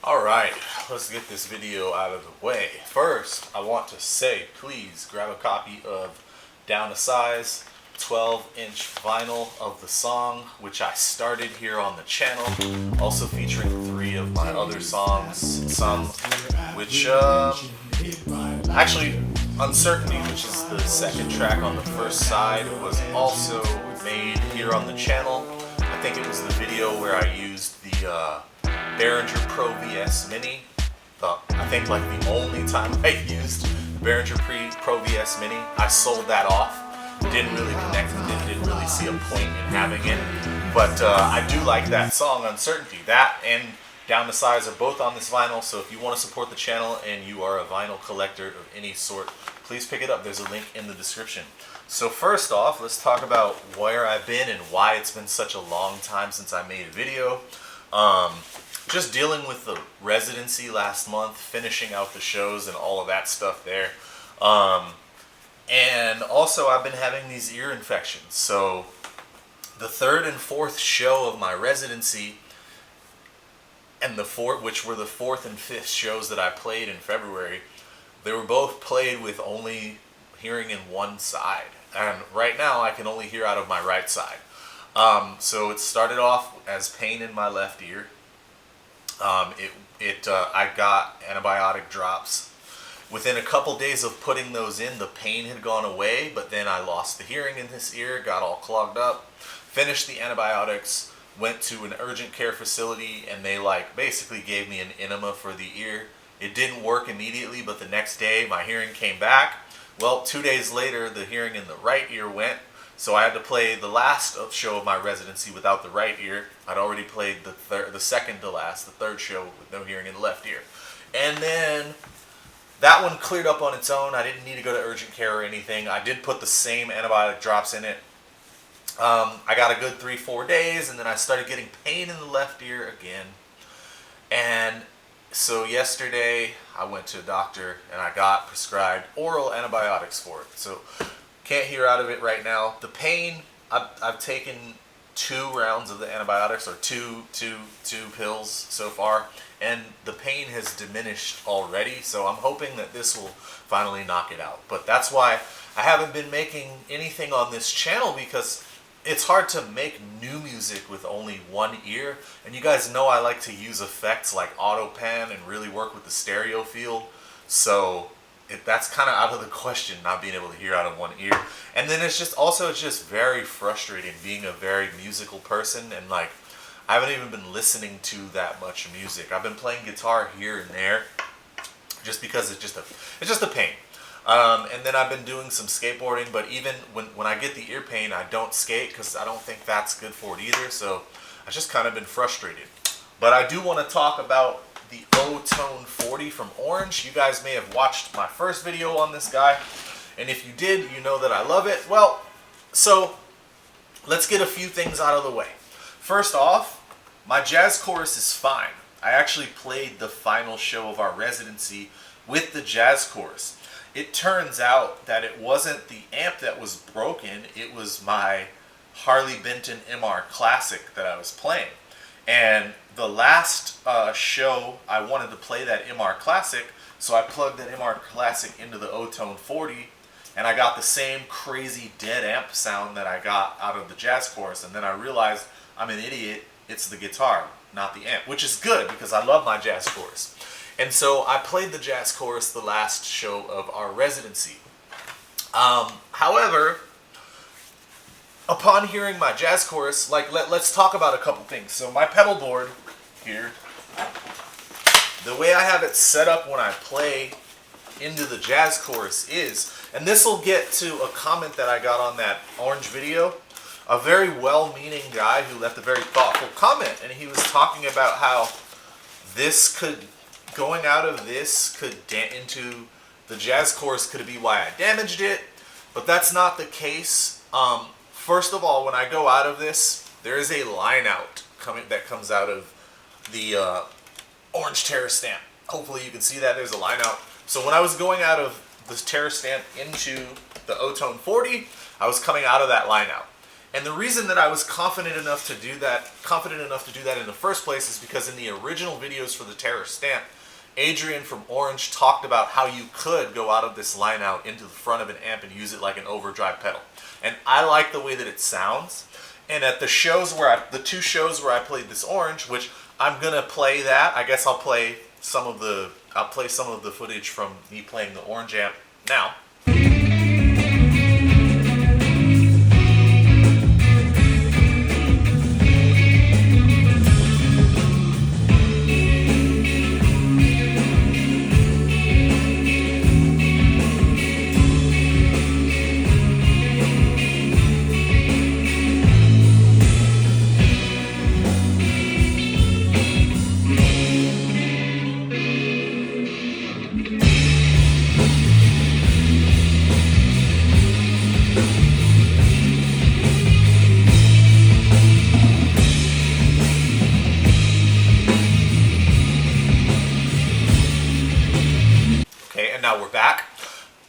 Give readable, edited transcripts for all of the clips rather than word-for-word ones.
Alright, let's get this video out of the way. First, I want to say, please grab a copy of Down to Size 12-inch vinyl of the song, which I started here on the channel, also featuring 3 of my other songs, some which, actually, Uncertainty, which is the second track on the first side, was also made here on the channel. I think it was the video where I used the Behringer Pro VS Mini. I think like the only time I used the Behringer Pro VS Mini. I sold that off. Didn't really connect with it. Didn't really see a point in having it. But I do like that song, Uncertainty. That and Down to Size are both on this vinyl. So if you want to support the channel and you are a vinyl collector of any sort, please pick it up. There's a link in the description. So first off, let's talk about where I've been and why it's been such a long time since I made a video. Just dealing with the residency last month, finishing out the shows and all of that stuff there. And also I've been having these ear infections. So the 3rd and 4th show of my residency and the 4th, which were the 4th and 5th shows that I played in February, they were both played with only hearing in one side. And right now I can only hear out of my right side. So it started off as pain in my left ear. I got antibiotic drops. Within a couple days of putting those in, the pain had gone away, but then I lost the hearing in this ear, got all clogged up, finished the antibiotics, went to an urgent care facility, and they basically gave me an enema for the ear. It didn't work immediately, but the next day my hearing came back. Well, 2 days later, the hearing in the right ear went. So I had to play the last show of my residency without the right ear. I'd already played the second to last, the 3rd show with no hearing in the left ear. And then that one cleared up on its own. I didn't need to go to urgent care or anything. I did put the same antibiotic drops in it. I got a good 3-4 days, and then I started getting pain in the left ear again. And so yesterday I went to a doctor and I got prescribed oral antibiotics for it. So can't hear out of it right now. The pain, I've taken 2 rounds of the antibiotics, or two pills so far, and the pain has diminished already, so I'm hoping that this will finally knock it out. But that's why I haven't been making anything on this channel, because it's hard to make new music with only one ear, and you guys know I like to use effects like auto pan and really work with the stereo field, so that's kind of out of the question, not being able to hear out of one ear. And then it's just very frustrating being a very musical person, and I haven't even been listening to that much music. I've been playing guitar here and there just because it's just a pain. And then I've been doing some skateboarding, but even when I get the ear pain, I don't skate because I don't think that's good for it either. So I've just kind of been frustrated. But I do want to talk about the Ootone 40 from Orange. You guys may have watched my first video on this guy, and if you did, you know that I love it. Well, so let's get a few things out of the way. First off, my jazz chorus is fine. I actually played the final show of our residency with the jazz chorus. It turns out that it wasn't the amp that was broken, it was my Harley Benton MR Classic that I was playing. And the last show, I wanted to play that MR Classic, so I plugged that MR Classic into the Ootone 40, and I got the same crazy dead amp sound that I got out of the jazz chorus. And then I realized I'm an idiot, it's the guitar, not the amp, which is good because I love my jazz chorus. And so I played the jazz chorus the last show of our residency. However, upon hearing my jazz chorus, let's talk about a couple things. So my pedal board here, the way I have it set up when I play into the jazz chorus is, and this will get to a comment that I got on that Orange video, a very well-meaning guy who left a very thoughtful comment, and he was talking about how going out of this could into the jazz chorus could be why I damaged it, but that's not the case. First of all, when I go out of this, there is a line out that comes out of the Orange Terror Stamp. Hopefully you can see that there's a line out. So when I was going out of the Terror Stamp into the Ootone 40, I was coming out of that line out. And the reason that I was confident enough to do that in the first place is because in the original videos for the Terror Stamp, Adrian from Orange talked about how you could go out of this line out into the front of an amp and use it like an overdrive pedal. And I like the way that it sounds. And at the two shows where I played this Orange, which I'm gonna play that. I guess I'll play some of the footage from me playing the Orange amp now. Now we're back.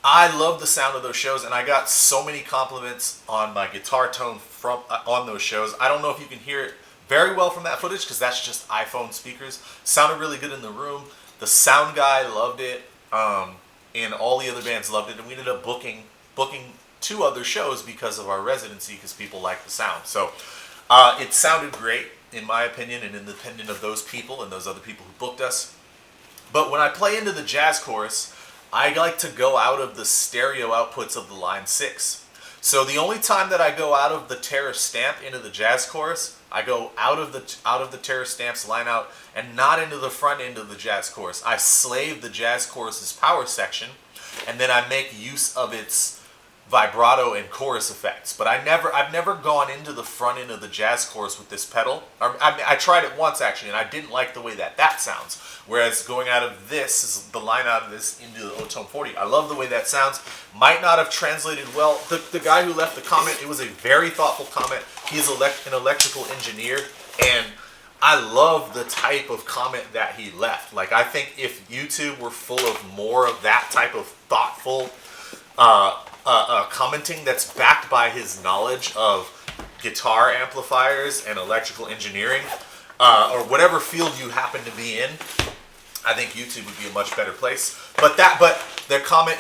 I love the sound of those shows, and I got so many compliments on my guitar tone on those shows. I don't know if you can hear it very well from that footage because that's just iPhone speakers. Sounded really good in the room. The sound guy loved it, and all the other bands loved it, and we ended up booking 2 other shows because of our residency because people liked the sound. So it sounded great in my opinion and independent of those people and those other people who booked us. But when I play into the jazz chorus, I like to go out of the stereo outputs of the line 6. So the only time that I go out of the Terror Stamp into the jazz chorus, I go out of the Terror Stamp's line out and not into the front end of the jazz chorus. I slave the jazz chorus's power section, and then I make use of its vibrato and chorus effects. But I've never gone into the front end of the jazz chorus with this pedal. I tried it once actually, and I didn't like the way that sounds. Whereas going out of this, is the line out of this into the Ootone 40. I love the way that sounds. Might not have translated well. The guy who left the comment, it was a very thoughtful comment. He's an electrical engineer, and I love the type of comment that he left. Like, I think if YouTube were full of more of that type of thoughtful commenting that's backed by his knowledge of guitar amplifiers and electrical engineering, or whatever field you happen to be in, I think YouTube would be a much better place. But the comment,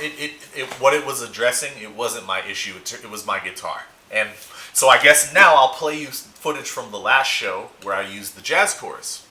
what it was addressing, it wasn't my issue. It was my guitar. And so I guess now I'll play you footage from the last show where I used the jazz chorus.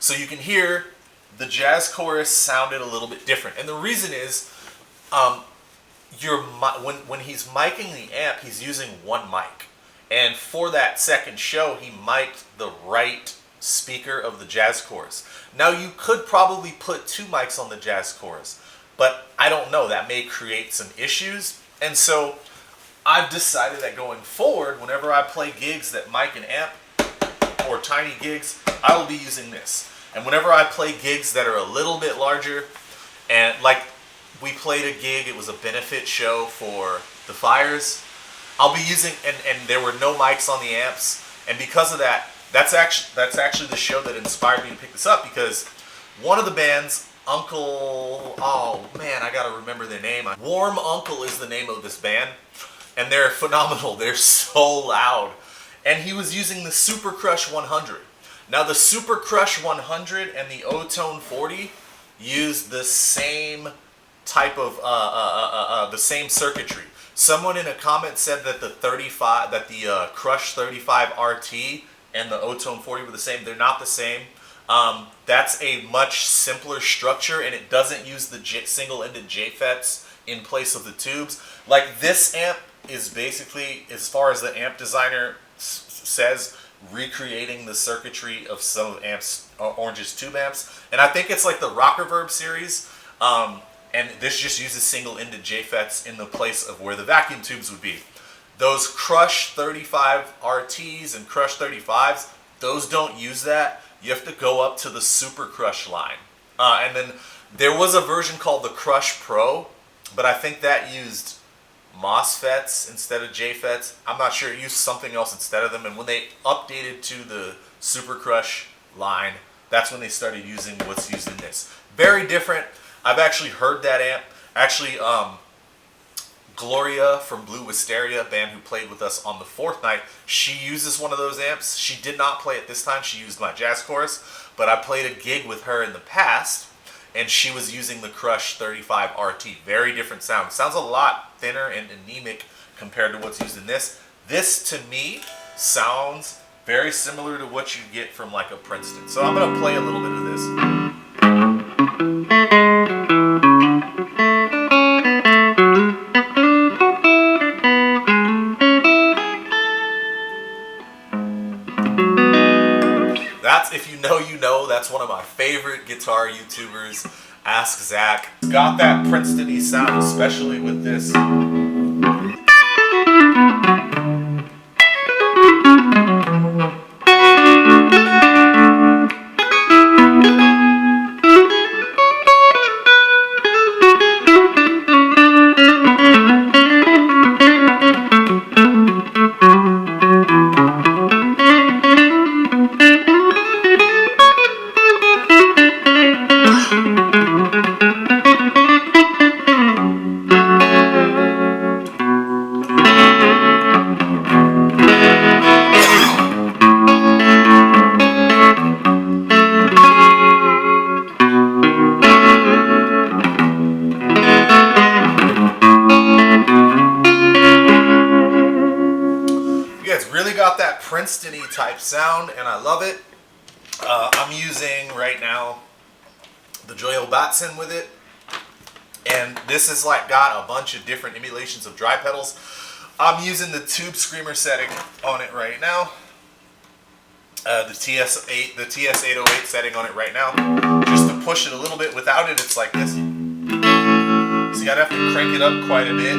So you can hear the jazz chorus sounded a little bit different. And the reason is, when he's miking the amp, he's using one mic. And for that second show, he mic'd the right speaker of the jazz chorus. Now you could probably put 2 mics on the jazz chorus, but I don't know, that may create some issues. And so I've decided that going forward, whenever I play gigs that mic an amp, or tiny gigs, I will be using this. And whenever I play gigs that are a little bit larger, and like we played a gig, it was a benefit show for the fires, I'll be using, and there were no mics on the amps, and because of that, that's actually the show that inspired me to pick this up, because one of the bands, Uncle, oh man, I gotta remember their name. Warm Uncle is the name of this band, and they're phenomenal. They're so loud. And he was using the Super Crush 100. Now the Super Crush 100 and the Ootone 40 use the same type of the same circuitry. Someone in a comment said that the Crush 35 RT and the Ootone 40 were the same. They're not the same. That's a much simpler structure, and it doesn't use the single-ended JFETs in place of the tubes. Like, this amp is basically, as far as the amp designer says, recreating the circuitry of some of Orange's tube amps. And I think it's like the Rock Reverb series. And this just uses single-ended JFETs in the place of where the vacuum tubes would be. Those Crush 35 RTs and Crush 35s, those don't use that. You have to go up to the Super Crush line. And then there was a version called the Crush Pro, but I think that used MOSFETs instead of JFETs. I'm not sure. It used something else instead of them. And when they updated to the Super Crush line, that's when they started using what's used in this. Very different. I've actually heard that amp. Actually, Gloria from Blue Wisteria, band who played with us on the 4th night, she uses one of those amps. She did not play it this time. She used my Jazz Chorus, but I played a gig with her in the past, and she was using the Crush 35 RT. Very different sound. Sounds a lot thinner and anemic compared to what's used in this. This, to me, sounds very similar to what you get from like a Princeton. So I'm going to play a little bit of this. If you know, you know. That's one of my favorite guitar YouTubers. Ask Zach. It's got that Princeton-y sound, especially with this. Princeton-y type sound, and I love it. I'm using right now the Joyo Batson with it, and this has like got a bunch of different emulations of dry pedals. I'm using the Tube Screamer setting on it right now, the TS808 setting on it right now, just to push it a little bit. Without it, it's like this. So you gotta have to crank it up quite a bit.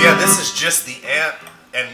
Yeah, this is just the amp, and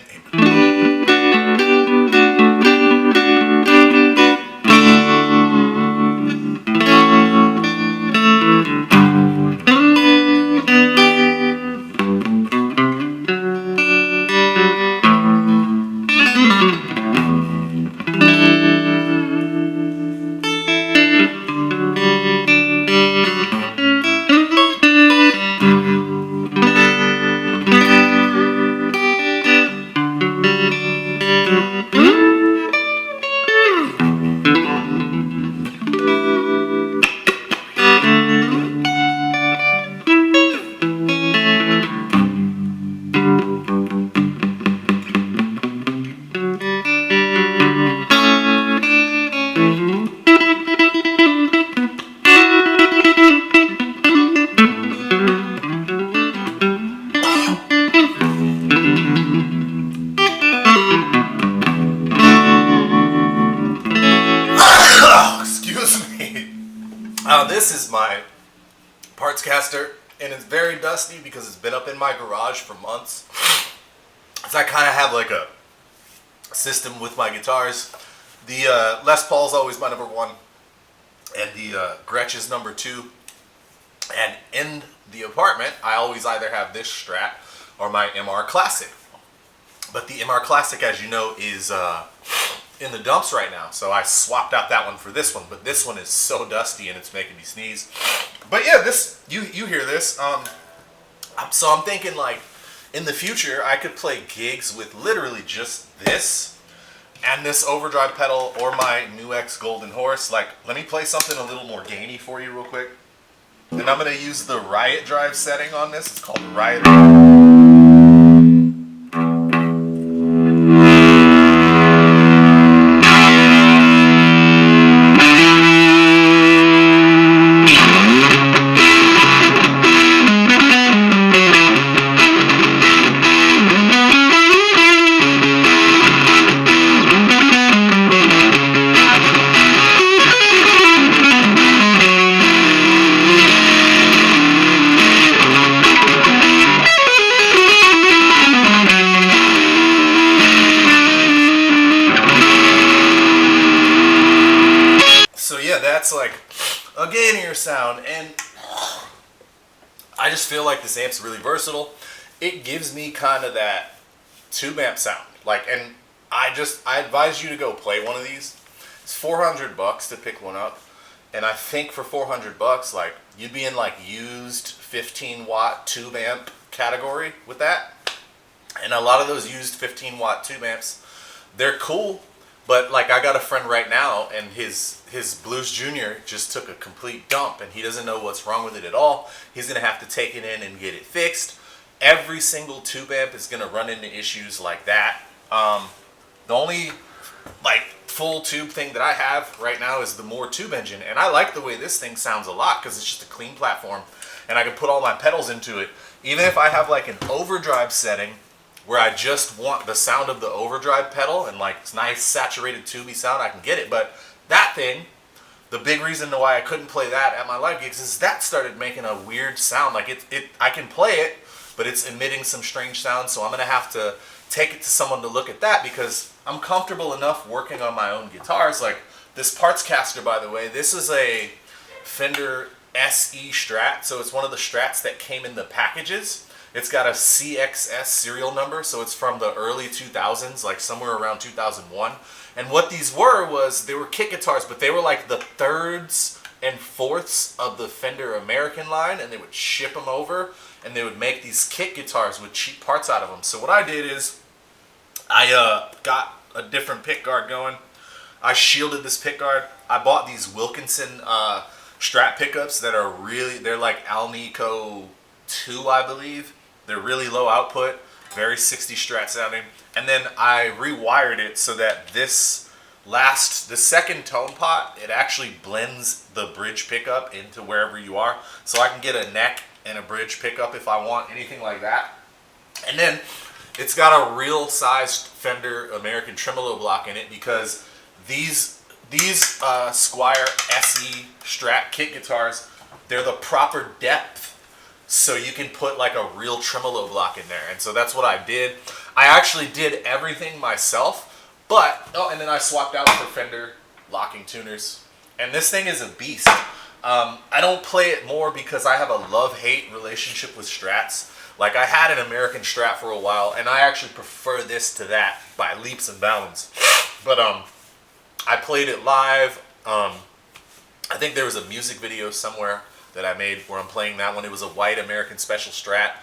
this is my parts caster, and it's very dusty because it's been up in my garage for months. So I kind of have like a system with my guitars. The Les Paul's always my number one, and the Gretsch is number two. And in the apartment, I always either have this Strat or my MR Classic. But the MR Classic, as you know, is in the dumps right now, so I swapped out that one for this one. But this one is so dusty and it's making me sneeze. But yeah, this you hear this. So I'm thinking like in the future I could play gigs with literally just this and this overdrive pedal or my NuX Golden Horse. Like, let me play something a little more gainy for you real quick. And I'm gonna use the Riot Drive setting on this. It's called the Riot. linear sound, and I just feel like this amp's really versatile. It gives me kind of that tube amp sound. Like, and I advise you to go play one of these. It's $400 to pick one up. And I think for $400, like, you'd be in like used 15-watt tube amp category with that. And a lot of those used 15-watt tube amps, they're cool. But like, I got a friend right now, and his Blues Junior just took a complete dump, and he doesn't know what's wrong with it at all. He's gonna have to take it in and get it fixed. Every single tube amp is gonna run into issues like that. The only like full tube thing that I have right now is the Moore tube engine, and I like the way this thing sounds a lot because it's just a clean platform, and I can put all my pedals into it. Even if I have like an overdrive setting where I just want the sound of the overdrive pedal and like nice saturated tubey sound, I can get it. But that thing, the big reason why I couldn't play that at my live gigs is that started making a weird sound. Like I can play it, but it's emitting some strange sounds, so I'm gonna have to take it to someone to look at that, because I'm comfortable enough working on my own guitars. Like this parts caster, by the way, this is a Fender SE Strat, so it's one of the Strats that came in the packages. It's got a CXS serial number, so it's from the early 2000s, like somewhere around 2001. And what these was they were kit guitars, but they were like the thirds and fourths of the Fender American line, and they would ship them over, and they would make these kit guitars with cheap parts out of them. So what I did is I got a different pick guard going. I shielded this pick guard. I bought these Wilkinson Strat pickups that are they're like Alnico 2, I believe. They're really low output, very 60 Strat sounding. And then I rewired it so that the second tone pot, it actually blends the bridge pickup into wherever you are. So I can get a neck and a bridge pickup if I want, anything like that. And then it's got a real sized Fender American tremolo block in it, because these Squier SE Strat kit guitars, they're the proper depth, so you can put like a real tremolo block in there. And so that's what I did. I actually did everything myself, but and then I swapped out for Fender locking tuners. And this thing is a beast. I don't play it more because I have a love-hate relationship with Strats. Like, I had an American Strat for a while, and I actually prefer this to that by leaps and bounds. But I played it live. I think there was a music video somewhere that I made where I'm playing that one. It was a white American Special Strat,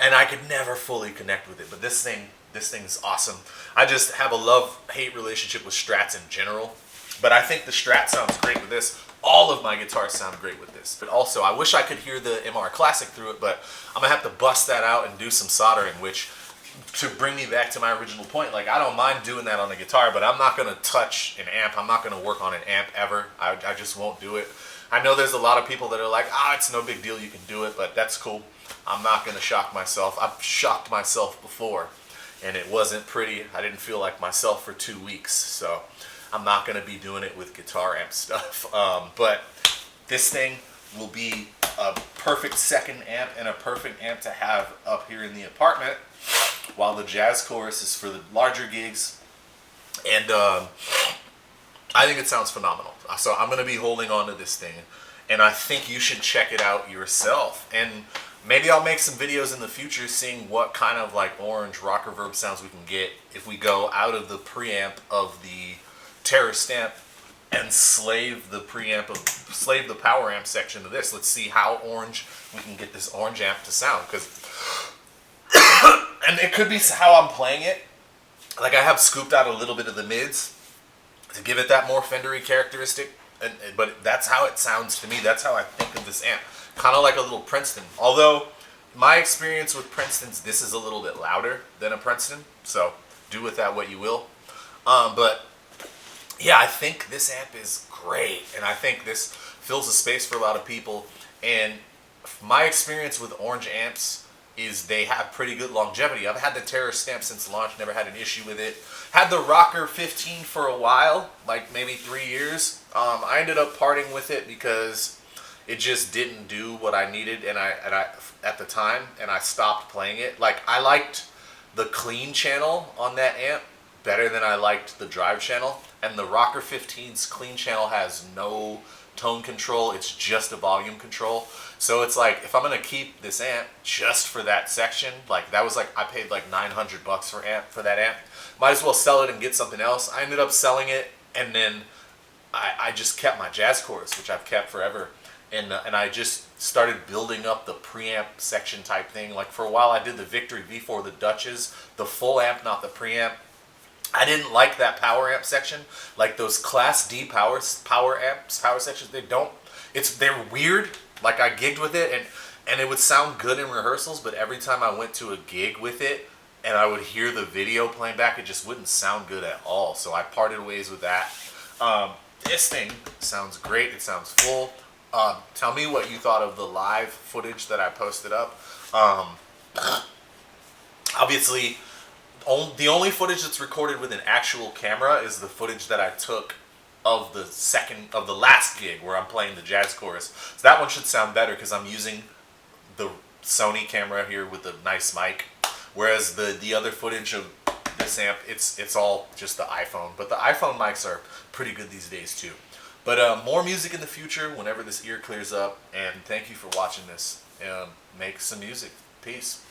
and I could never fully connect with it. But this thing's awesome. I just have a love-hate relationship with Strats in general. But I think the Strat sounds great with this. All of my guitars sound great with this. But also, I wish I could hear the MR Classic through it, but I'm going to have to bust that out and do some soldering, which, to bring me back to my original point, like, I don't mind doing that on a guitar, but I'm not going to touch an amp. I'm not going to work on an amp ever. I just won't do it. I know there's a lot of people that are like, it's no big deal, you can do it, but that's cool. I'm not going to shock myself. I've shocked myself before, and it wasn't pretty. I didn't feel like myself for 2 weeks, so I'm not going to be doing it with guitar amp stuff. But this thing will be a perfect second amp and a perfect amp to have up here in the apartment, while the Jazz Chorus is for the larger gigs. And I think it sounds phenomenal. So I'm going to be holding on to this thing, and I think you should check it out yourself. And maybe I'll make some videos in the future seeing what kind of like orange rock reverb sounds we can get if we go out of the preamp of the Terror Stamp and slave the power amp section of this. Let's see how orange we can get this orange amp to sound, because and it could be how I'm playing it. Like, I have scooped out a little bit of the mids to give it that more Fendery characteristic, but that's how it sounds to me. That's how I think of this amp, kind of like a little Princeton. Although my experience with Princetons, this is a little bit louder than a Princeton, so do with that what you will. But yeah, I think this amp is great, and I think this fills a space for a lot of people. And my experience with orange amps is they have pretty good longevity. I've had the Terror Stamp since launch, never had an issue with it. Had the Rocker 15 for a while, like maybe 3 years. I ended up parting with it because it just didn't do what I needed, and I at the time, and I stopped playing it. Like, I liked the clean channel on that amp better than I liked the drive channel, and the Rocker 15's clean channel has no tone control, it's just a volume control. So it's like, if I'm gonna keep this amp just for that section, like that was like, I paid like $900 for that amp. Might as well sell it and get something else. I ended up selling it, and then I just kept my jazz chorus, which I've kept forever. And I just started building up the preamp section type thing. Like for a while I did the Victory V4, the Dutches, the full amp, not the preamp. I didn't like that power amp section. Like those Class D power amps, power sections, they're weird. Like I gigged with it, and it would sound good in rehearsals, but every time I went to a gig with it and I would hear the video playing back, it just wouldn't sound good at all. So I parted ways with that. This thing sounds great. It sounds full. Tell me what you thought of the live footage that I posted up. Obviously, the only footage that's recorded with an actual camera is the footage that I took of the last gig where I'm playing the jazz chorus. So that one should sound better because I'm using the Sony camera here with a nice mic, whereas the other footage of this amp, it's all just the iPhone. But the iPhone mics are pretty good these days too. But more music in the future whenever this ear clears up. And thank you for watching this. Make some music. Peace.